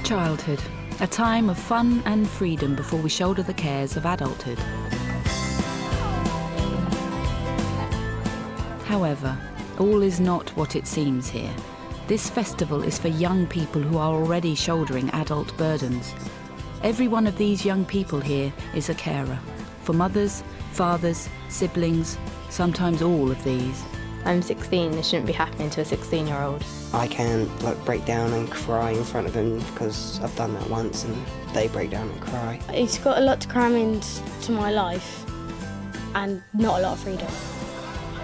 childhood, a time of fun and freedom before we shoulder the cares of adulthood. However, all is not what it seems here. This festival is for young people who are already shouldering adult burdens. Every one of these young people here is a carer, for mothers, fathers, siblings, sometimes all of these. I'm 16, this shouldn't be happening to a 16-year-old. I can break down and cry in front of them because I've done that once and they break down and cry. It's got a lot to cram into my life and not a lot of freedom.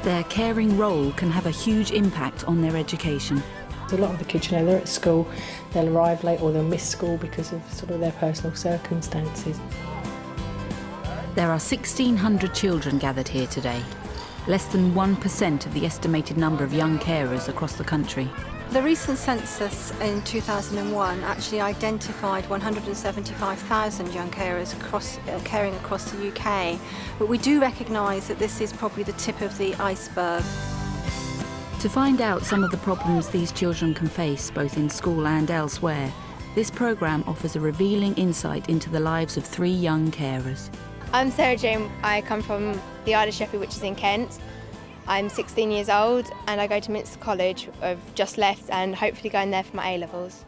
Their caring role can have a huge impact on their education. A lot of the kids, they're at school, they'll arrive late or they'll miss school because of sort of their personal circumstances. There are 1,600 children gathered here today, less than 1% of the estimated number of young carers across the country. The recent census in 2001 actually identified 175,000 young carers caring across the UK, but we do recognise that this is probably the tip of the iceberg. To find out some of the problems these children can face, both in school and elsewhere, this programme offers a revealing insight into the lives of 3 young carers. I'm Sarah Jane, I come from the Isle of Sheppey, which is in Kent. I'm 16 years old and I go to Minster College. I've just left and hopefully going there for my A-levels.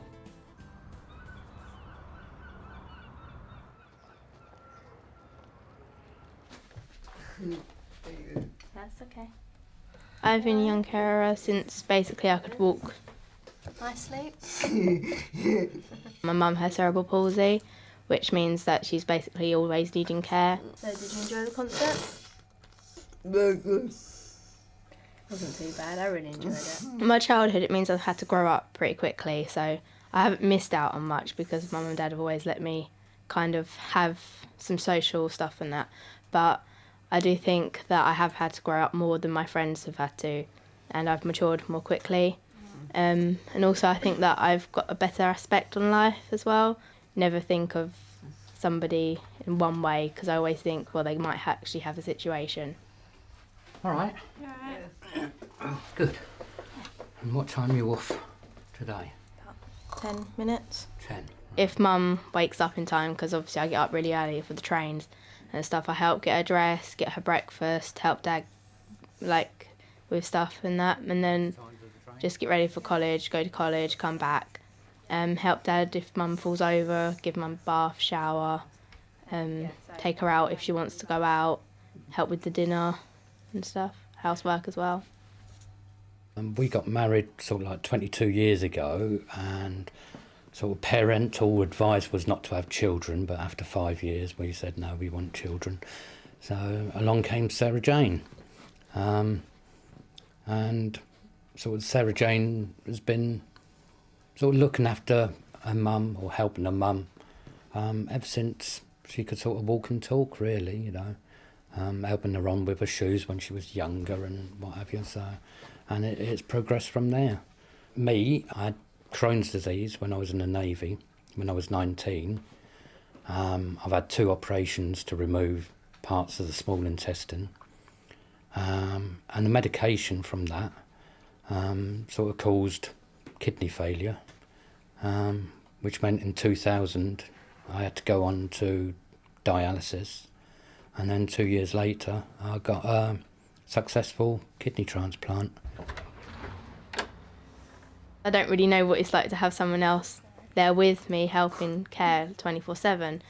That's okay. I've been a young carer since basically I could walk. Nicely. My mum has cerebral palsy, which means that she's basically always needing care. So did you enjoy the concert? Wasn't too bad, I really enjoyed it. My childhood, it means I've had to grow up pretty quickly, so I haven't missed out on much because Mum and Dad have always let me kind of have some social stuff and that. But I do think that I have had to grow up more than my friends have had to, and I've matured more quickly. And also I think that I've got a better aspect on life as well. Never think of somebody in one way because I always think, well, they might actually have a situation. All right. You all right? Good. And what time are you off today? About 10 minutes. 10. If Mum wakes up in time, because obviously I get up really early for the trains and stuff, I help get her dressed, get her breakfast, help Dad with stuff and that, and then just get ready for college, go to college, come back, help Dad if Mum falls over, give Mum a bath, shower, take her out if she wants to go out, help with the dinner and stuff, housework as well. We got married 22 years ago, and parental advice was not to have children, but after 5 years we said no, we want children. So along came Sarah Jane, and Sarah Jane has been looking after her mum or helping her mum ever since she could walk and talk, really, helping her on with her shoes when she was younger and what have you. And it's progressed from there. Me, I had Crohn's disease when I was in the Navy, when I was 19. I've had 2 operations to remove parts of the small intestine. And the medication from that caused kidney failure, which meant in 2000 I had to go on to dialysis. And then 2 years later, I got a successful kidney transplant. I don't really know what it's like to have someone else there with me helping care 24/7.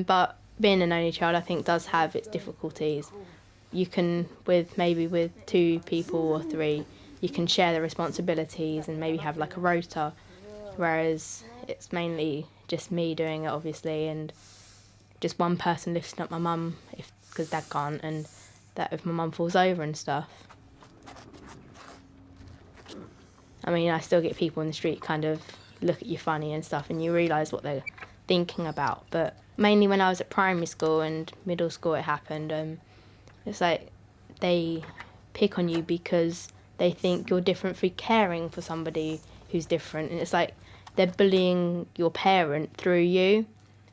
But being an only child, I think, does have its difficulties. You can, with 2 people or 3, you can share the responsibilities and maybe have a rota, whereas it's mainly just me doing it, obviously, and just one person lifting up my mum because Dad can't, and that if my mum falls over and stuff. I mean, I still get people in the street kind of look at you funny and stuff, and you realise what they're thinking about. But mainly when I was at primary school and middle school it happened, it's like they pick on you because they think you're different for caring for somebody who's different. And it's like they're bullying your parent through you,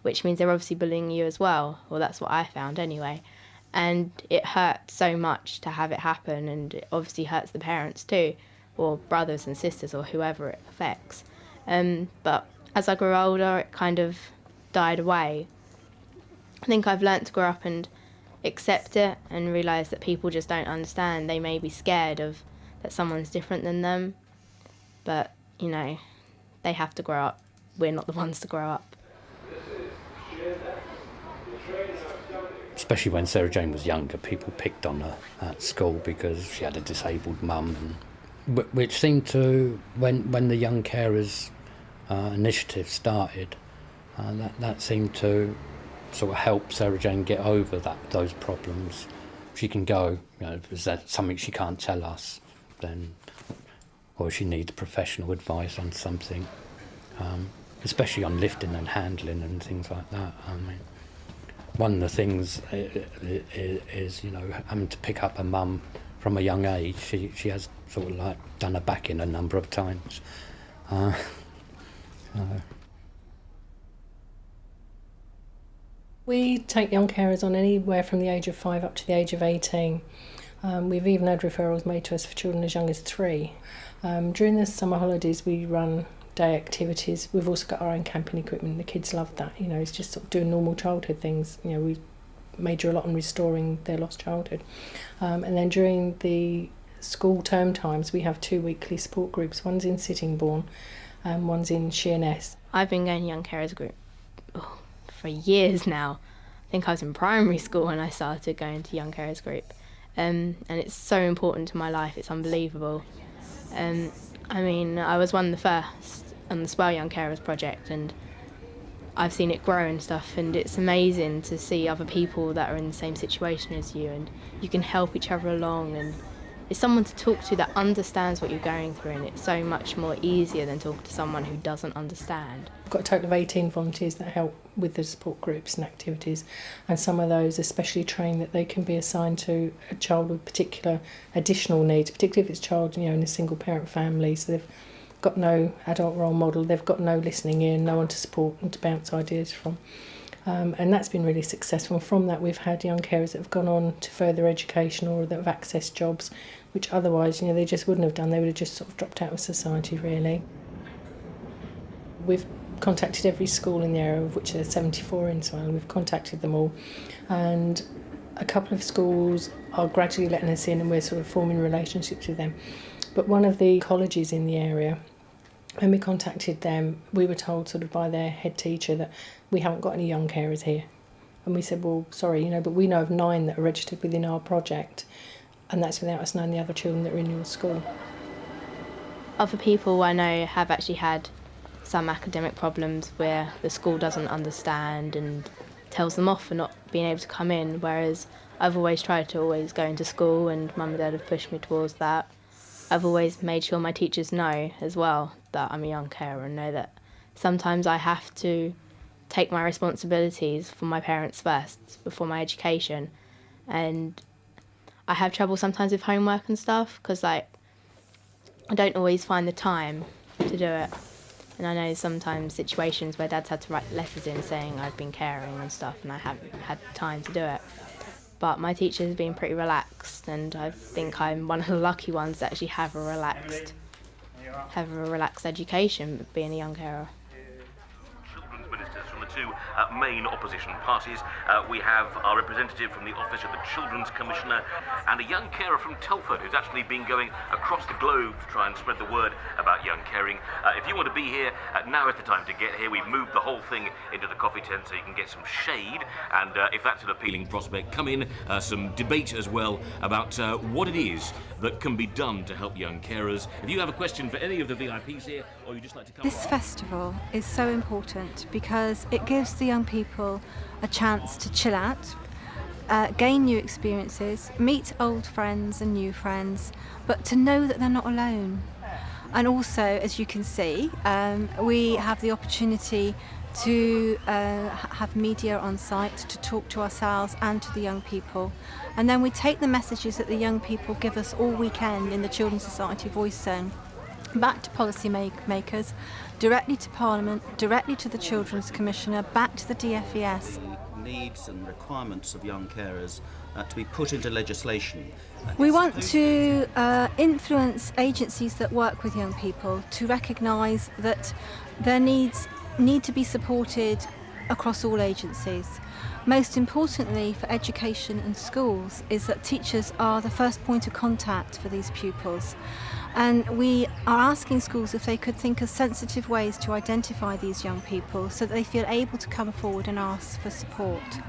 which means they're obviously bullying you as well. Well, that's what I found anyway. And it hurts so much to have it happen, and it obviously hurts the parents too, or brothers and sisters or whoever it affects. But as I grew older, it kind of died away. I think I've learnt to grow up and accept it and realise that people just don't understand. They may be scared of that someone's different than them, but, you know, they have to grow up. We're not the ones to grow up. Especially when Sarah Jane was younger, people picked on her at school because she had a disabled mum, which seemed to, when the Young Carers initiative started, that seemed to sort of help Sarah Jane get over those problems. She can go, you know, if there's something she can't tell us, then, or she needs professional advice on something, especially on lifting and handling and things like that. I mean, one of the things is, you know, having to pick up a mum from a young age. She has sort of like done her back in a number of times. We take young carers on anywhere from the age of 5 up to the age of 18. We've even had referrals made to us for children as young as 3. During the summer holidays we run day activities. We've also got our own camping equipment. The kids love that. You know, it's just sort of doing normal childhood things. You know, we major a lot on restoring their lost childhood. And then during the school term times we have 2 weekly support groups. One's in Sittingbourne and one's in Sheerness. I've been going to Young Carers Group for years now. I think I was in primary school when I started going to Young Carers Group. And it's so important to my life, it's unbelievable. I mean, I was one of the first on the Spell Young Carers project, and I've seen it grow and stuff, and it's amazing to see other people that are in the same situation as you, and you can help each other along, and it's someone to talk to that understands what you're going through, and it's so much more easier than talking to someone who doesn't understand. We've got a total of 18 volunteers that help with the support groups and activities, and some of those are specially trained that they can be assigned to a child with particular additional needs, particularly if it's a child, you know, in a single parent family, so they've got no adult role model, they've got no listening ear, no one to support and to bounce ideas from. And that's been really successful. From that we've had young carers that have gone on to further education or that have accessed jobs which otherwise, you know, they just wouldn't have done. They would have just sort of dropped out of society, really. We've contacted every school in the area, of which there's 74 in Swale. We've contacted them all, and a couple of schools are gradually letting us in and we're sort of forming relationships with them. But one of the colleges in the area, when we contacted them, we were told sort of by their head teacher that we haven't got any young carers here. And we said, well, sorry, you know, but we know of 9 that are registered within our project, and that's without us knowing the other children that are in your school. Other people I know have actually had some academic problems where the school doesn't understand and tells them off for not being able to come in, whereas I've always tried to always go into school, and Mum and Dad have pushed me towards that. I've always made sure my teachers know as well that I'm a young carer, and know that sometimes I have to take my responsibilities for my parents first before my education. And I have trouble sometimes with homework and stuff because I don't always find the time to do it. And I know sometimes situations where Dad's had to write letters in saying I've been caring and stuff, and I haven't had time to do it. But my teacher's been pretty relaxed, and I think I'm one of the lucky ones that actually have a relaxed education, being a young carer. Children's ministers from the 2 main opposition parties. We have our representative from the Office of the Children's Commissioner and a young carer from Telford who's actually been going across the globe to try and spread the word about young caring. If you want to be here, now is the time to get here. We've moved the whole thing into the coffee tent so you can get some shade, and if that's an appealing prospect, come in. Some debate as well about what it is that can be done to help young carers. If you have a question for any of the VIPs here, or you just like to come... This festival is so important because it gives the young people a chance to chill out, gain new experiences, meet old friends and new friends, but to know that they're not alone. And also, as you can see, we have the opportunity to have media on site to talk to ourselves and to the young people. And then we take the messages that the young people give us all weekend in the Children's Society Voice Zone back to policy makers, directly to Parliament, directly to the Children's Commissioner, back to the DFES. Needs and requirements of young carers to be put into legislation. We want to influence agencies that work with young people to recognise that their needs need to be supported across all agencies. Most importantly for education and schools is that teachers are the first point of contact for these pupils. And we are asking schools if they could think of sensitive ways to identify these young people so that they feel able to come forward and ask for support.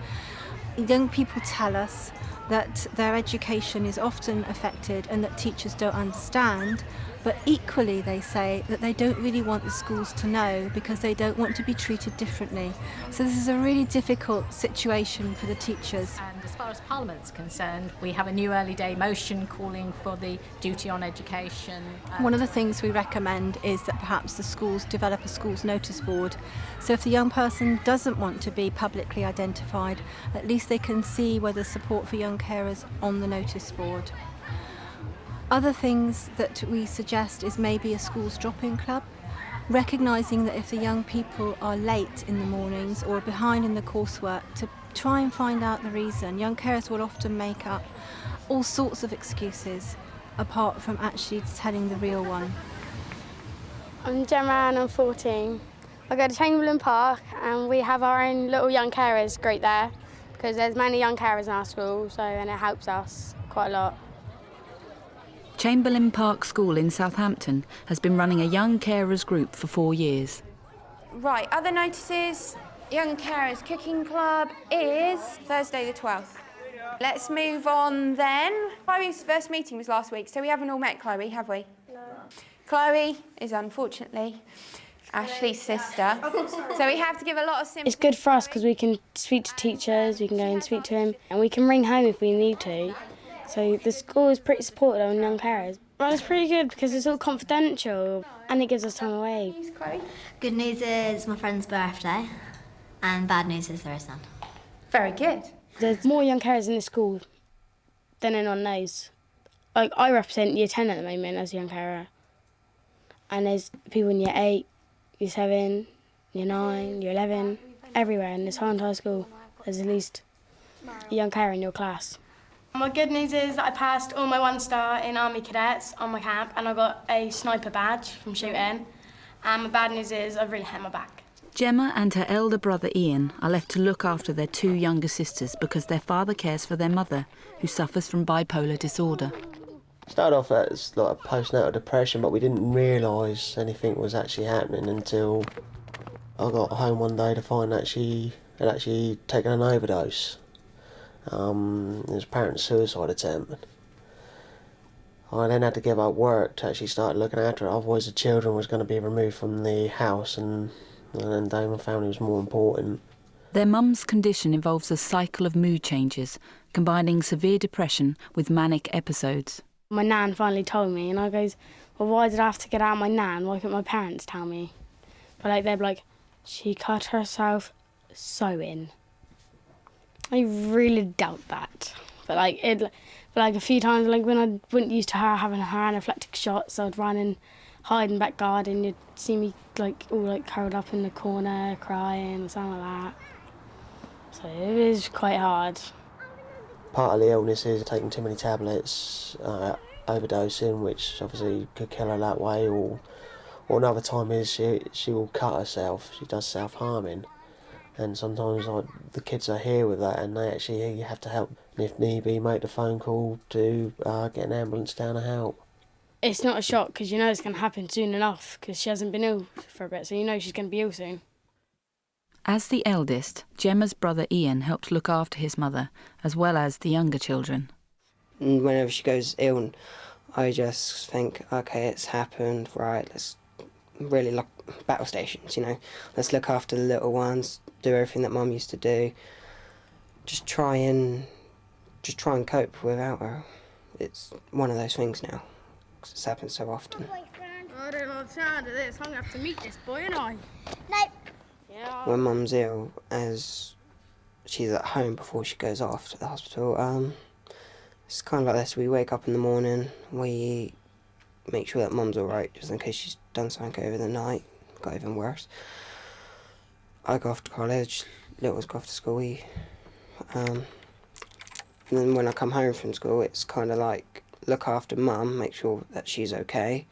Young people tell us that their education is often affected and that teachers don't understand, but equally they say that they don't really want the schools to know because they don't want to be treated differently. So this is a really difficult situation for the teachers. And as far as Parliament's concerned, we have a new early day motion calling for the duty on education. One of the things we recommend is that perhaps the schools develop a schools notice board. So if the young person doesn't want to be publicly identified, at least they can see whether support for young carers on the notice board. Other things that we suggest is maybe a schools drop-in club, recognising that if the young people are late in the mornings or behind in the coursework, to try and find out the reason. Young carers will often make up all sorts of excuses apart from actually telling the real one. I'm Gemma and I'm 14. I go to Chamberlain Park and we have our own little young carers group there because there's many young carers in our school, and it helps us quite a lot. Chamberlain Park School in Southampton has been running a young carers group for 4 years. Right, other notices. Young Carers Cooking Club is Thursday the 12th. Let's move on then. Chloe's first meeting was last week, so we haven't all met Chloe, have we? No. Chloe is unfortunately Ashley's sister, so we have to give a lot of sympathy. It's good for us because we can speak to teachers, we can go and speak to him, and we can ring home if we need to. So the school is pretty supportive on young carers. Well, it's pretty good because it's all confidential and it gives us time away. Good news is my friend's birthday, and bad news is there is none. Very good. There's more young carers in the school than anyone knows. Like, I represent year 10 at the moment as a young carer. And there's people in year 8, year 7, year 9, year 11, everywhere in this whole entire school. There's at least a young carer in your class. My good news is that I passed all my 1-star in Army Cadets on my camp and I got a sniper badge from shooting. And my bad news is I've really hurt my back. Gemma and her elder brother Ian are left to look after their 2 younger sisters because their father cares for their mother, who suffers from bipolar disorder. Started off as like postnatal depression, but we didn't realise anything was actually happening until I got home one day to find that she had actually taken an overdose. It was apparent a suicide attempt. I then had to give up work to actually start looking after her, otherwise the children was going to be removed from the house and then my family was more important. Their mum's condition involves a cycle of mood changes, combining severe depression with manic episodes. My nan finally told me and I goes, well, why did I have to get out of my nan? Why couldn't my parents tell me? But they'd be like, she cut herself sewing. I really doubt that. But a few times, when I wasn't used to her having her anaphylactic shots, I'd run and hide in the back garden. You'd see me all curled up in the corner, crying or something like that. So it was quite hard. Part of the illness is taking too many tablets, overdosing, which obviously could kill her that way. Or another time is she will cut herself. She does self-harming. And sometimes the kids are here with that and they actually have to help. And if need be, make the phone call to get an ambulance down to help. It's not a shock because you know it's going to happen soon enough because she hasn't been ill for a bit, so you know she's going to be ill soon. As the eldest, Gemma's brother Ian helps look after his mother, as well as the younger children. And whenever she goes ill, I just think, okay, it's happened, right, let's really look battle stations, let's look after the little ones, do everything that Mum used to do, just try and cope without her. It's one of those things now, because it's happened so often. I don't know the sound of this. I'm going to have to meet this boy, and I. Nope. Yeah. When Mum's ill, as she's at home before she goes off to the hospital, it's kind of like this. We wake up in the morning, we make sure that Mum's alright, just in case she's done something over the night, got even worse. I go off to college, little ones go off to school. And then when I come home from school, it's kind of like look after Mum, make sure that she's okay,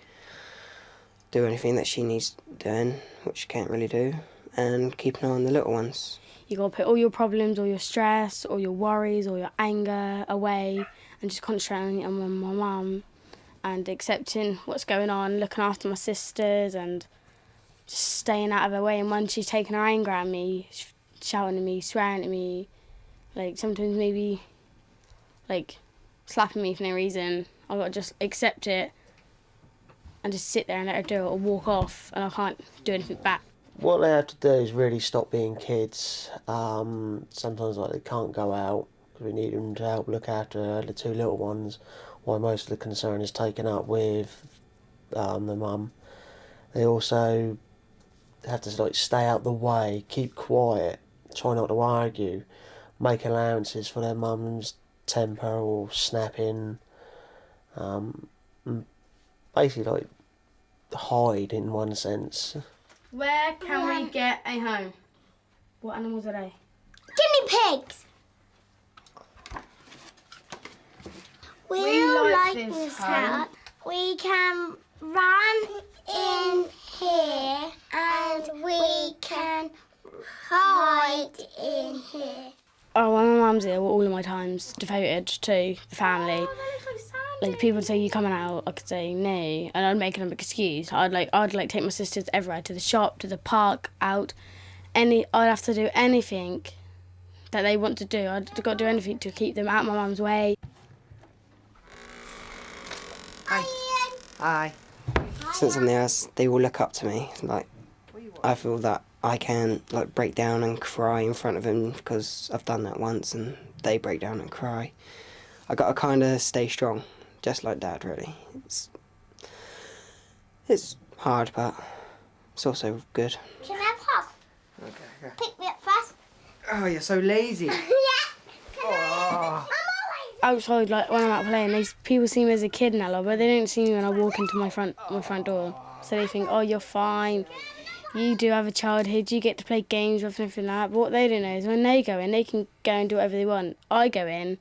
do anything that she needs doing, which she can't really do, and keep an eye on the little ones. You got to put all your problems, all your stress, all your worries, all your anger away and just concentrating on my mum and accepting what's going on, looking after my sisters and just staying out of her way. And when she's taking her anger at me, shouting at me, swearing at me, like sometimes maybe like slapping me for no reason, I've got to just accept it and just sit there and let her do it or walk off, and I can't do anything back. What they have to do is really stop being kids. Sometimes like they can't go out because we need them to help look after the two little ones, while most of the concern is taken up with the mum. They also have to like stay out the way, keep quiet, try not to argue, make allowances for their mum's temper or snapping. Basically like hide in one sense. Where can we get a home? What animals are they? Guinea pigs. We like this house. We can run in here and we can hide in here. Oh, when my mum's here, all of my time's devoted to the family. Like people say, "You coming out?" I could say no, and I'd make an excuse. I'd take my sisters everywhere, to the shop, to the park, out. I'd have to do anything that they want to do. I'd got to do anything to keep them out of my mum's way. Hi. Since I'm there, they all look up to me. Like, I feel that I can like break down and cry in front of them because I've done that once, and they break down and cry. I got to kind of stay strong, just like Dad. Really, it's hard, but it's also good. Can I have half? Okay. Pick me up first. Oh, you're so lazy. Yeah. Oh. Outside, like when I'm out playing, people see me as a kid now, but they don't see me when I walk into my front door. So they think, "Oh, you're fine. You do have a childhood. You get to play games with and everything like that." But what they don't know is when they go in, they can go and do whatever they want. I go in,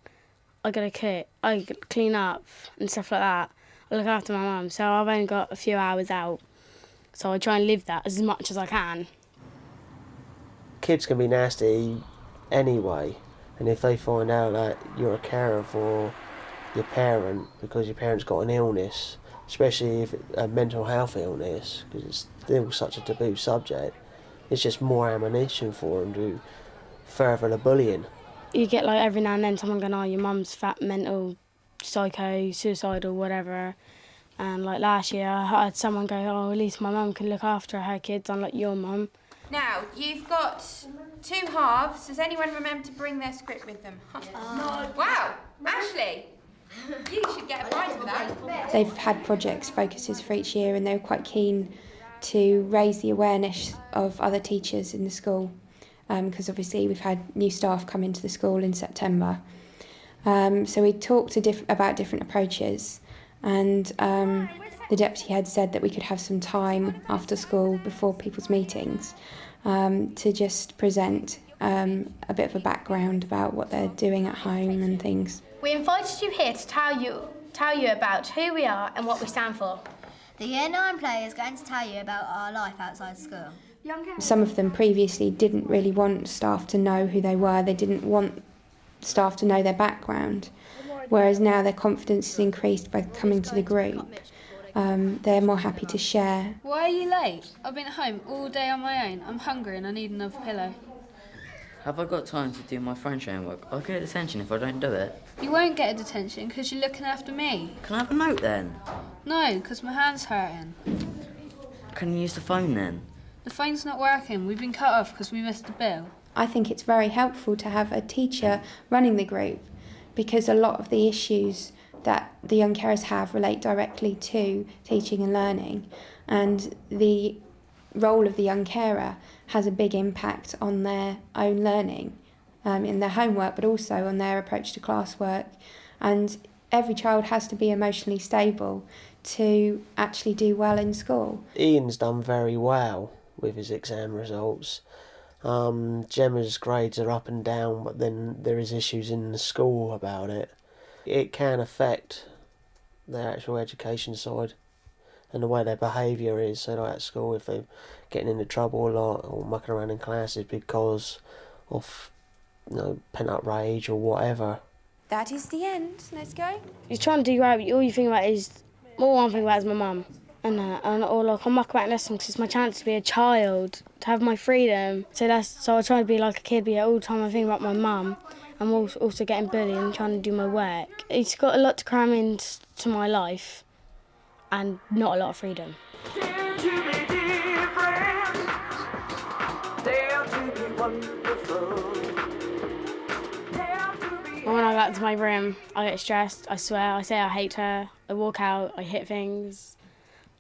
I gotta cook, I clean up and stuff like that. I look after my mum, so I've only got a few hours out. So I try and live that as much as I can. Kids can be nasty anyway, and if they find out that you're a carer for your parent because your parent's got an illness, especially if it's a mental health illness, because it's still such a taboo subject, it's just more ammunition for them to further the bullying. You get like every now and then someone going, "Oh, your mum's fat, mental, psycho, suicidal, whatever." And like last year I had someone go, "Oh, at least my mum can look after her kids, unlike your mum." Now, you've got two halves. Does anyone remember to bring their script with them? No. Wow, Ashley, you should get a prize for that. They've had projects, focuses for each year, and they were quite keen to raise the awareness of other teachers in the school, because obviously we've had new staff come into the school in September. So we talked about different approaches, and the deputy head said that we could have some time after school before people's meetings to just present a bit of a background about what they're doing at home and things. We invited you here to tell you about who we are and what we stand for. The Year 9 player is going to tell you about our life outside school. Some of them previously didn't really want staff to know who they were. They didn't want staff to know their background, whereas now their confidence is increased by coming to the group. They're more happy to share. Why are you late? I've been at home all day on my own. I'm hungry and I need another pillow. Have I got time to do my French homework? I'll get detention if I don't do it. You won't get a detention because you're looking after me. Can I have a note then? No, because my hand's hurting. Can you use the phone then? The phone's not working. We've been cut off because we missed the bill. I think it's very helpful to have a teacher running the group, because a lot of the issues that the young carers have relate directly to teaching and learning, and the role of the young carer has a big impact on their own learning, in their homework, but also on their approach to classwork. And every child has to be emotionally stable to actually do well in school. Ian's done very well with his exam results. Gemma's grades are up and down, but then there is issues in the school about it. It can affect their actual education side, and the way their behaviour is. So like at school, if they're getting into trouble a lot or mucking around in classes because of, you know, pent-up rage or whatever. That is the end. Let's go. You're trying to do right, but all you think about is, all I'm thinking about is my mum. Or like I muck about in lessons because it's my chance to be a child, to have my freedom. So I try to be like a kid, but all the time I think about my mum. I'm also getting bullied and trying to do my work. It's got a lot to cram into my life and not a lot of freedom. When I go back to my room, I get stressed, I swear, I say I hate her, I walk out, I hit things,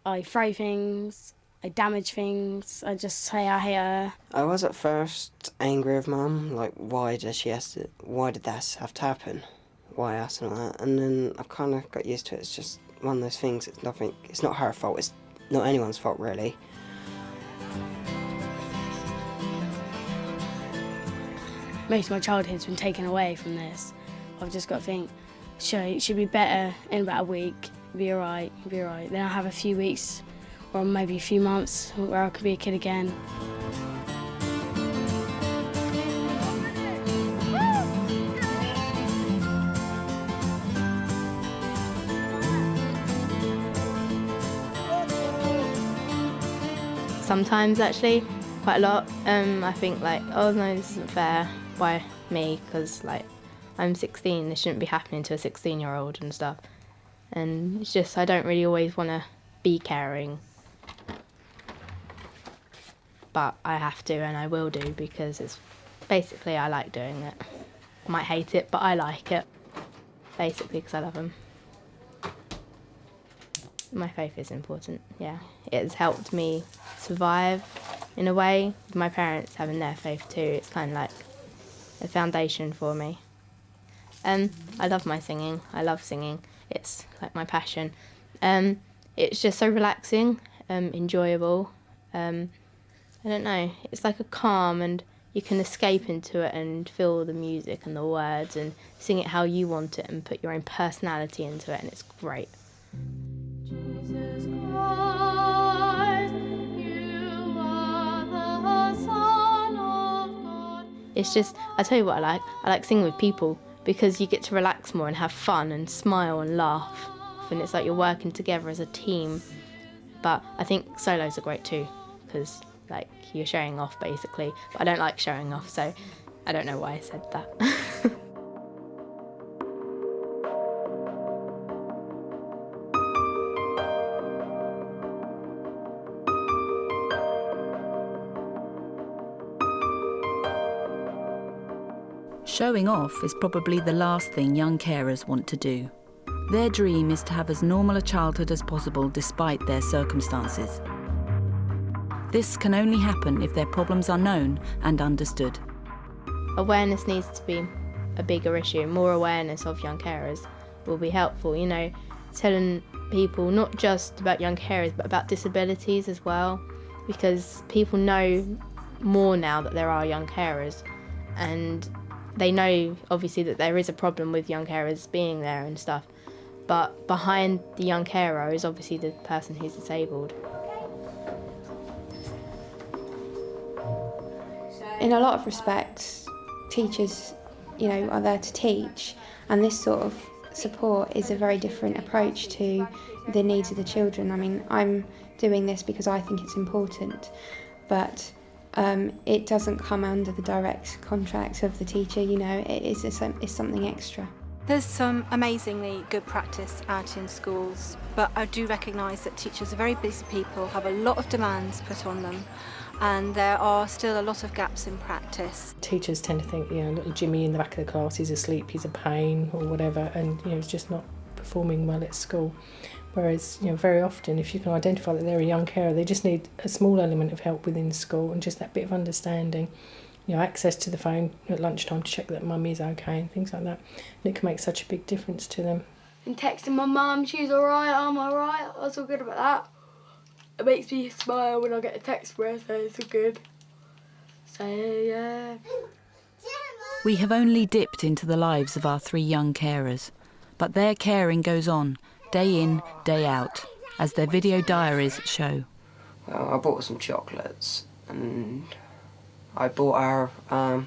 I throw things, I damage things, I just say I hate her. I was at first angry with Mum, like why did that have to happen? Why us and all that? And then I kind of got used to it. It's just one of those things. It's not her fault. It's not anyone's fault really. Most of my childhood's been taken away from this. I've just got to think, sure, it should be better in about a week. It'll be alright, it'll be alright. Then I'll have a few weeks or maybe a few months where I could be a kid again. Sometimes actually, quite a lot. I think like, oh no, this isn't fair. Why me? Because like, I'm 16. This shouldn't be happening to a 16-year-old and stuff. And it's just I don't really always want to be caring, but I have to and I will do because it's basically I like doing it. I might hate it, but I like it. Basically because I love them. My faith is important, yeah. It has helped me survive in a way. My parents having their faith too, it's kind of like a foundation for me. I love my singing, I love singing. It's like my passion. It's just so relaxing, enjoyable. I don't know, it's like a calm and you can escape into it and feel the music and the words and sing it how you want it and put your own personality into it and it's great. Jesus Christ, you are the Son of God. It's just, I tell you what I like singing with people because you get to relax more and have fun and smile and laugh. And it's like you're working together as a team. But I think solos are great too because like you're showing off basically. But I don't like showing off, so I don't know why I said that. Showing off is probably the last thing young carers want to do. Their dream is to have as normal a childhood as possible despite their circumstances. This can only happen if their problems are known and understood. Awareness needs to be a bigger issue. More awareness of young carers will be helpful, you know, telling people not just about young carers but about disabilities as well, because people know more now that there are young carers and they know obviously that there is a problem with young carers being there and stuff, but behind the young carer is obviously the person who's disabled. In a lot of respects, teachers, you know, are there to teach, and this sort of support is a very different approach to the needs of the children. I mean, I'm doing this because I think it's important, but it doesn't come under the direct contract of the teacher, you know, it's something extra. There's some amazingly good practice out in schools, but I do recognise that teachers are very busy people, have a lot of demands put on them, and there are still a lot of gaps in practice. Teachers tend to think, you know, little Jimmy in the back of the class, he's asleep, he's a pain or whatever, and, you know, he's just not performing well at school. Whereas, you know, very often if you can identify that they're a young carer, they just need a small element of help within school and just that bit of understanding, you know, access to the phone at lunchtime to check that mum is okay and things like that. And it can make such a big difference to them. And texting my mum, she's alright, I'm alright, I was all good about that. It makes me smile when I get a text from her, so it's all good. So, yeah. We have only dipped into the lives of our 3 young carers, but their caring goes on, day in, day out. as their video diaries show. Well, I bought some chocolates and I bought her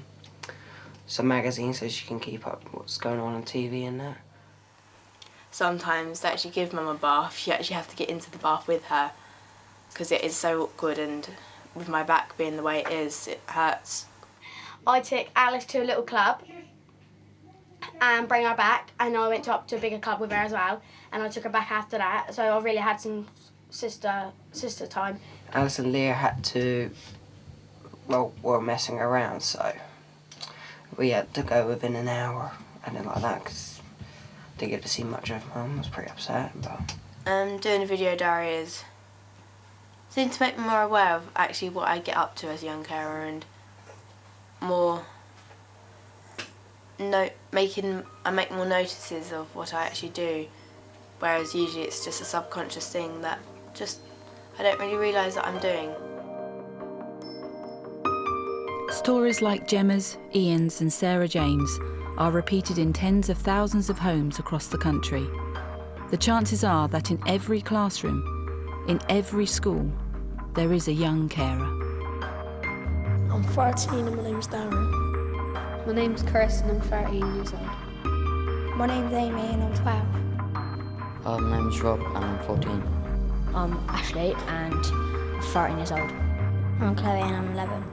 some magazines so she can keep up what's going on TV and that. Sometimes to actually give Mum a bath, you actually have to get into the bath with her because it is so awkward, and with my back being the way it is, it hurts. I took Alice to a little club and bring her back, and I went up to a bigger club with her as well, and I took her back after that, so I really had some sister time. Alice and Leah had to, well, were messing around, so we had to go within an hour and then like that because I didn't get to see much of Mum. I was pretty upset, but... Doing a video diary seems to make me more aware of actually what I get up to as a young carer, and more I make more notices of what I actually do, whereas usually it's just a subconscious thing that just I don't really realise that I'm doing. Stories like Gemma's, Ian's and Sarah Jane's are repeated in tens of thousands of homes across the country. The chances are that in every classroom, in every school, there is a young carer. I'm 13 and my name's Darren. My name's Chris and I'm 13 years old. My name's Amy and I'm 12. My name's Rob and I'm 14. I'm Ashley and I'm 13 years old. I'm Chloe and I'm 11.